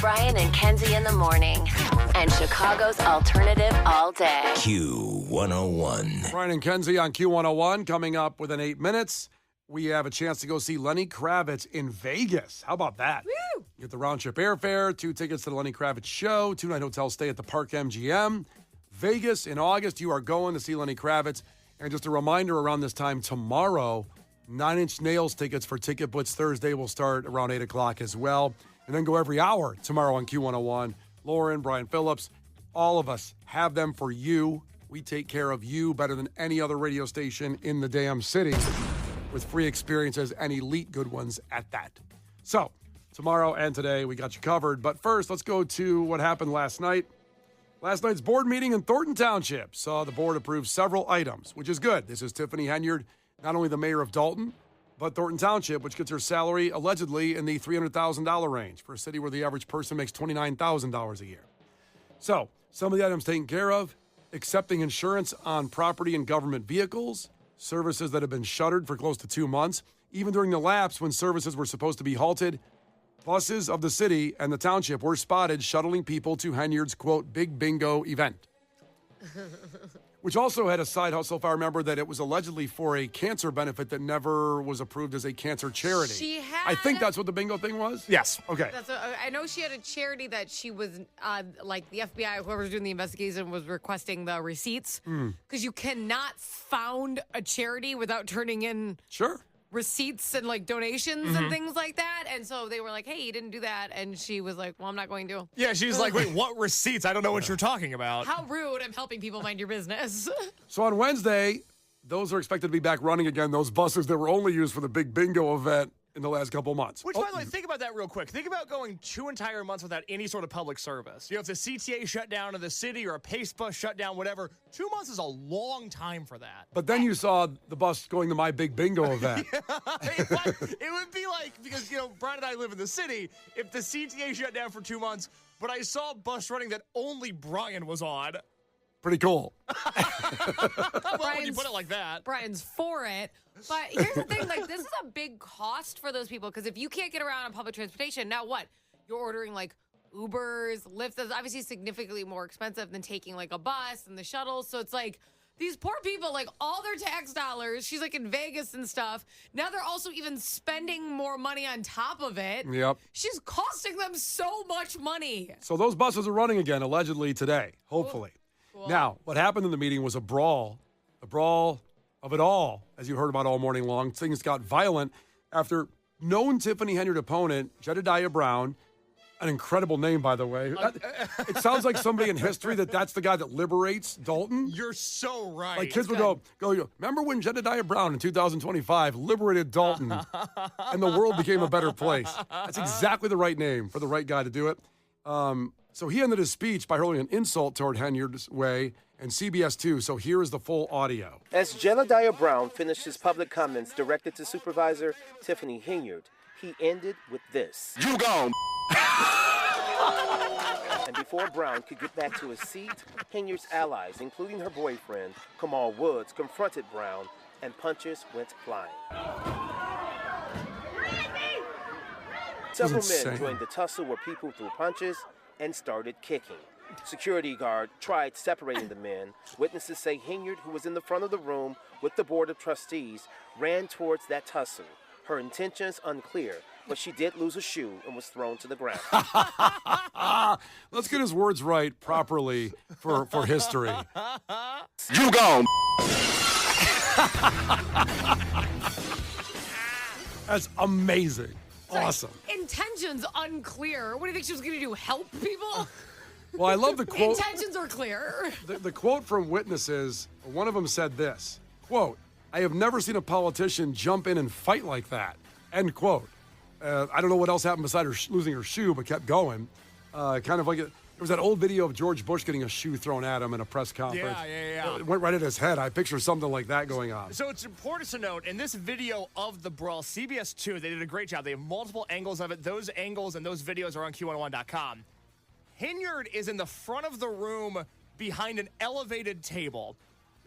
Brian and Kenzie in the morning. And Chicago's alternative all day. Q101. Brian and Kenzie on Q101 coming up within 8 minutes. We have a chance to go see Lenny Kravitz in Vegas. How about that? Woo! You get the round-trip airfare, 2 tickets to the Lenny Kravitz show, 2-night hotel stay at the Park MGM. Vegas in August, you are going to see Lenny Kravitz. And just a reminder, around this time tomorrow, 9 Inch Nails tickets for Ticket Blitz Thursday will start around 8 o'clock as well. And then go every hour tomorrow on Q101. Lauren, Brian Phillips, all of us have them for you. We take care of you better than any other radio station in the damn city, with free experiences and elite good ones at that. So, tomorrow and today, we got you covered. But first, let's go to what happened last night. Last night's board meeting in Thornton Township saw the board approve several items, which is good. This is Tiffany Henyard, not only the mayor of Dalton, but Thornton Township, which gets her salary allegedly in the $300,000 range for a city where the average person makes $29,000 a year. So, some of the items taken care of: accepting insurance on property and government vehicles, services that have been shuttered for close to 2 months. Even during the lapse when services were supposed to be halted, buses of the city and the township were spotted shuttling people to Henyard's, quote, big bingo event. Which also had a side hustle, if I remember, that it was allegedly for a cancer benefit that never was approved as a cancer charity. I think that's what the bingo thing was? Yes. Okay. I know she had a charity that she was, like the FBI, whoever's doing the investigation, was requesting the receipts. Because you cannot found a charity without turning in receipts and like donations and things like that. And so they were like, hey, you didn't do that. And she was like, well, I'm not going to. Yeah, she was like, wait, what receipts? I don't know what you're talking about. How rude. I'm helping people mind your business. So on Wednesday, those are expected to be back running again, those buses that were only used for the big bingo event in the last couple months. Which, by the way, think about that real quick. Think about going 2 entire months without any sort of public service. You know, if the CTA shut down in the city or a PACE bus shut down, whatever, 2 months is a long time for that. But then you saw the bus going to my big bingo event. It would be like, because, you know, Brian and I live in the city, if the CTA shut down for 2 months, but I saw a bus running that only Brian was on. Pretty cool. Well, when you put it like that. Brian's for it. But here's the thing, like, this is a big cost for those people, because if you can't get around on public transportation, now what? You're ordering, like, Ubers, Lyft. That's obviously significantly more expensive than taking, like, a bus and the shuttles. So it's like, these poor people, like, all their tax dollars, she's, like, in Vegas and stuff. Now they're also even spending more money on top of it. Yep. She's costing them so much money. So those buses are running again, allegedly today, hopefully. Cool. Now, what happened in the meeting was a brawl of it all, as you heard about all morning long. Things got violent after known Tiffany Henyard opponent, Jedediah Brown, an incredible name, by the way. It sounds like somebody in history that's the guy that liberates Dalton. You're so right. Like kids would go, remember when Jedediah Brown in 2025 liberated Dalton and the world became a better place? That's exactly the right name for the right guy to do it. So he ended his speech by hurling an insult toward Henyard's way and CBS 2. So here is the full audio. As Jedediah Brown finished his public comments directed to Supervisor Tiffany Henyard, he ended with this. You gone. And before Brown could get back to his seat, Henyard's allies, including her boyfriend, Kamal Woods, confronted Brown, and punches went flying. Several men joined the tussle where people threw punches and started kicking. Security guard tried separating the men. Witnesses say Henyard, who was in the front of the room with the board of trustees, ran towards that tussle. Her intentions unclear, but she did lose a shoe and was thrown to the ground. Let's get his words right properly for history. You gone. That's amazing. Awesome. Intentions unclear. What do you think she was going to do? Help people? Well, I love the quote. Intentions are clear. The quote from witnesses, one of them said this, quote, "I have never seen a politician jump in and fight like that," end quote. I don't know what else happened beside her losing her shoe, but kept going. Kind of like there was that old video of George Bush getting a shoe thrown at him in a press conference. Yeah. It went right at his head. I picture something like that going on. So it's important to note, in this video of the brawl, CBS 2, they did a great job. They have multiple angles of it. Those angles and those videos are on Q101.com. Henyard is in the front of the room behind an elevated table.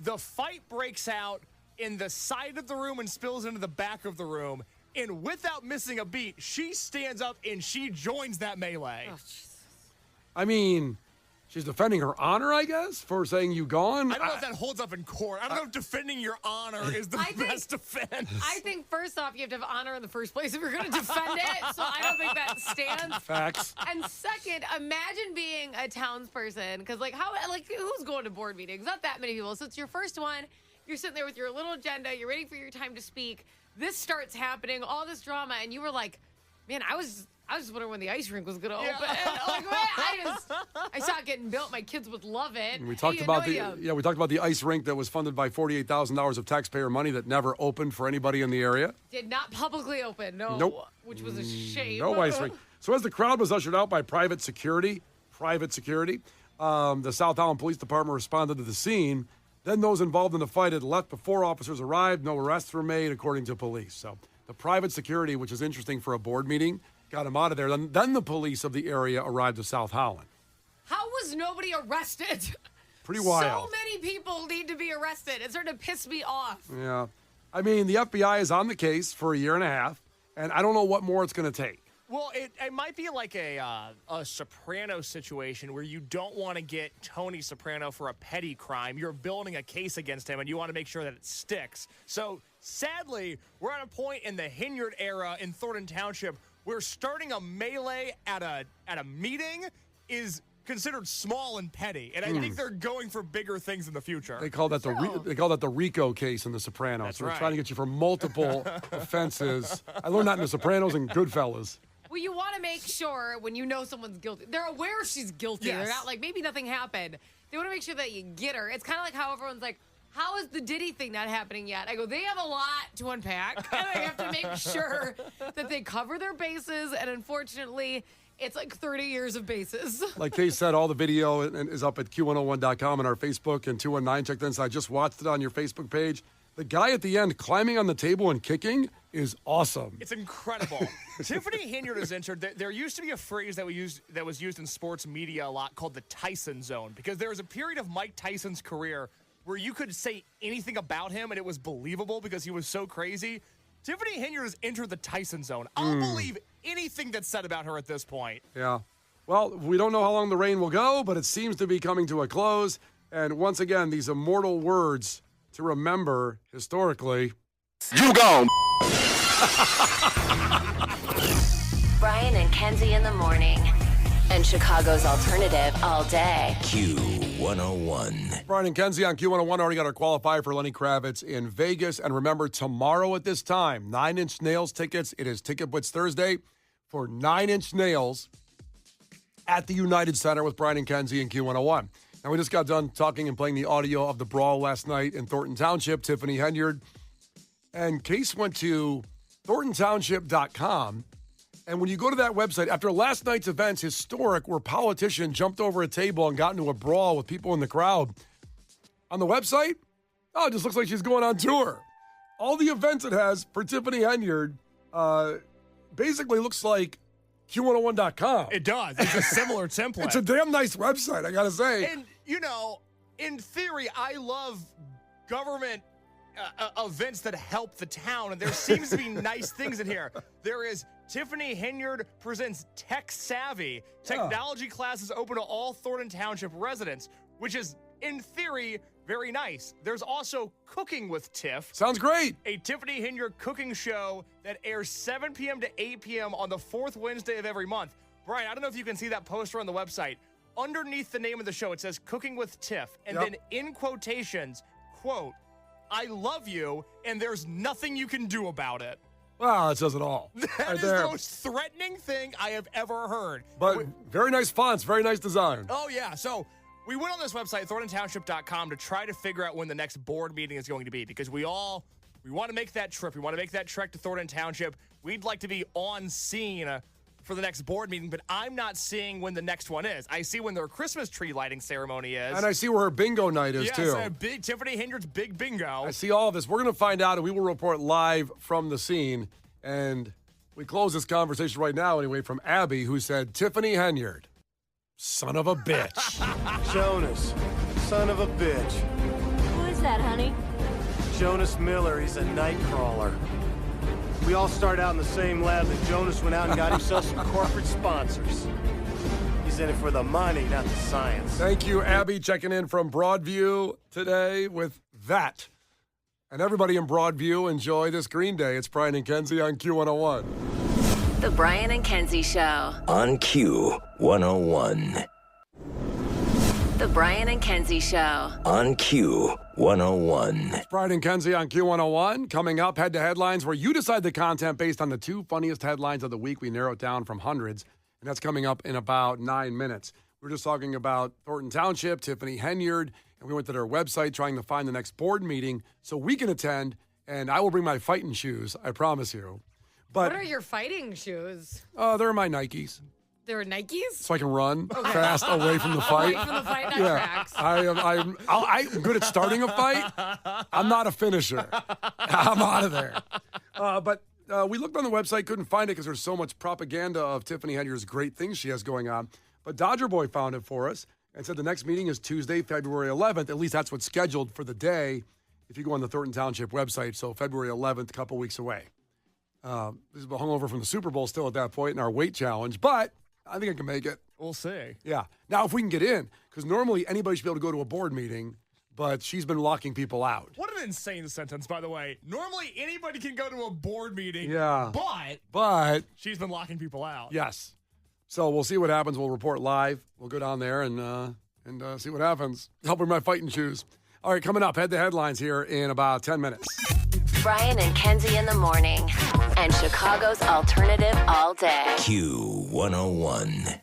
The fight breaks out in the side of the room and spills into the back of the room. And without missing a beat, she stands up and she joins that melee. Oh, Jesus. I mean, she's defending her honor, I guess, for saying you gone. I don't know if that holds up in court. I don't know if defending your honor is the best defense. I think first off, you have to have honor in the first place if you're going to defend it. So I don't think that stands. Facts. And second, imagine being a townsperson, because who's going to board meetings? Not that many people. So it's your first one. You're sitting there with your little agenda. You're waiting for your time to speak. This starts happening, all this drama, and you were like, man, I was just wondering when the ice rink was going to open. Like, I saw it getting built. My kids would love it. And we talked about the ice rink that was funded by $48,000 of taxpayer money that never opened for anybody in the area. Did not publicly open, no. Nope. Which was a shame. No ice rink. So as the crowd was ushered out by private security, the South Allen Police Department responded to the scene. Then those involved in the fight had left before officers arrived. No arrests were made, according to police. So the private security, which is interesting for a board meeting, got him out of there. Then the police of the area arrived to South Howland. How was nobody arrested? Pretty wild. So many people need to be arrested. It's starting to piss me off. Yeah. I mean, the FBI is on the case for a year and a half, and I don't know what more it's going to take. Well, it might be like a Soprano situation where you don't want to get Tony Soprano for a petty crime. You're building a case against him, and you want to make sure that it sticks. So, sadly, we're at a point in the Henyard era in Thornton Township where starting a melee at a meeting is considered small and petty, and I think they're going for bigger things in the future. They call that the RICO case in The Sopranos. That's They're right. trying to get you for multiple offenses. I learned that in The Sopranos and Goodfellas. Well, you want to make sure when you know someone's guilty, they're aware she's guilty. Yes. They're not like, maybe nothing happened. They want to make sure that you get her. It's kind of like how everyone's like, how is the Diddy thing not happening yet? I go, they have a lot to unpack, and I have to make sure that they cover their bases, and unfortunately, it's like 30 years of bases. Like Kay said, all the video is up at Q101.com and our Facebook, and 219 checked in. So I just watched it on your Facebook page. The guy at the end climbing on the table and kicking is awesome. It's incredible. Tiffany Henyard is injured. There used to be a phrase that was used in sports media a lot called the Tyson zone, because there was a period of Mike Tyson's career where you could say anything about him and it was believable because he was so crazy. Tiffany Henyard has entered the Tyson zone. I'll believe anything that's said about her at this point. Yeah. Well, we don't know how long the rain will go, but it seems to be coming to a close. And once again, these immortal words to remember historically. You gone. Brian and Kenzie in the morning. And Chicago's alternative all day. Q101. Brian and Kenzie on Q101 already got our qualifier for Lenny Kravitz in Vegas. And remember, tomorrow at this time, 9 Inch Nails tickets. It is Ticket Blitz Thursday for 9 Inch Nails at the United Center with Brian and Kenzie and Q101. Now, we just got done talking and playing the audio of the brawl last night in Thornton Township, Tiffany Henyard. And Case went to thorntontownship.com. And when you go to that website, after last night's events, historic, where politicians jumped over a table and got into a brawl with people in the crowd, on the website, it just looks like she's going on tour. All the events it has for Tiffany Henyard basically looks like Q101.com. It does. It's a similar template. It's a damn nice website, I got to say. And, in theory, I love government events that help the town, and there seems to be nice things in here. There is Tiffany Henyard presents Tech Savvy. Technology classes open to all Thornton Township residents, which is, in theory, very nice. There's also Cooking with Tiff. Sounds great. A Tiffany Henyard cooking show that airs 7 p.m. to 8 p.m. on the fourth Wednesday of every month. Brian, I don't know if you can see that poster on the website. Underneath the name of the show, it says Cooking with Tiff. And then in quotations, quote, I love you, and there's nothing you can do about it. Wow, that says it all. That is the most threatening thing I have ever heard. But very nice fonts, very nice design. Oh, yeah. So we went on this website, thorntontownship.com, to try to figure out when the next board meeting is going to be, because we want to make that trip. We want to make that trek to Thornton Township. We'd like to be on scene for the next board meeting, but I'm not seeing when the next one is. I see when their Christmas tree lighting ceremony is. And I see where her bingo night is, too. Yes, big Tiffany Henyard's big bingo. I see all of this. We're going to find out, and we will report live from the scene. And we close this conversation right now, anyway, from Abby, who said, Tiffany Henyard, son of a bitch. Jonas, son of a bitch. Who is that, honey? Jonas Miller, he's a night crawler. We all started out in the same lab, and Jonas went out and got himself some corporate sponsors. He's in it for the money, not the science. Thank you, Abby, checking in from Broadview today with that. And everybody in Broadview, enjoy this Green Day. It's Brian and Kenzie on Q101. The Brian and Kenzie Show. On Q101. The Brian and Kenzie Show. On Q101. It's Brian and Kenzie on Q101. Coming up, head to headlines where you decide the content based on the 2 funniest headlines of the week. We narrow it down from hundreds, and that's coming up in about 9 minutes. We were just talking about Thornton Township, Tiffany Henyard, and we went to their website trying to find the next board meeting so we can attend, and I will bring my fighting shoes, I promise you. But What are your fighting shoes? they're my Nikes, They're Nikes? so I can run fast away from the fight. Away from the fight, that tracks. I'm good at starting a fight. I'm not a finisher. I'm out of there. But we looked on the website, couldn't find it because there's so much propaganda of Tiffany Henyard's great things she has going on. But Dodger Boy found it for us and said the next meeting is Tuesday, February 11th. At least that's what's scheduled for the day if you go on the Thornton Township website. So February 11th, a couple weeks away. This is hungover from the Super Bowl still at that point in our weight challenge, but I think I can make it. We'll see. Yeah. Now, if we can get in, because normally anybody should be able to go to a board meeting, but she's been locking people out. What an insane sentence, by the way. Normally, anybody can go to a board meeting, Yeah. but she's been locking people out. Yes. So we'll see what happens. We'll report live. We'll go down there and see what happens. Help with my fighting shoes. All right, coming up, head to headlines here in about 10 minutes. Brian and Kenzie in the morning. And Chicago's alternative all day. Q101.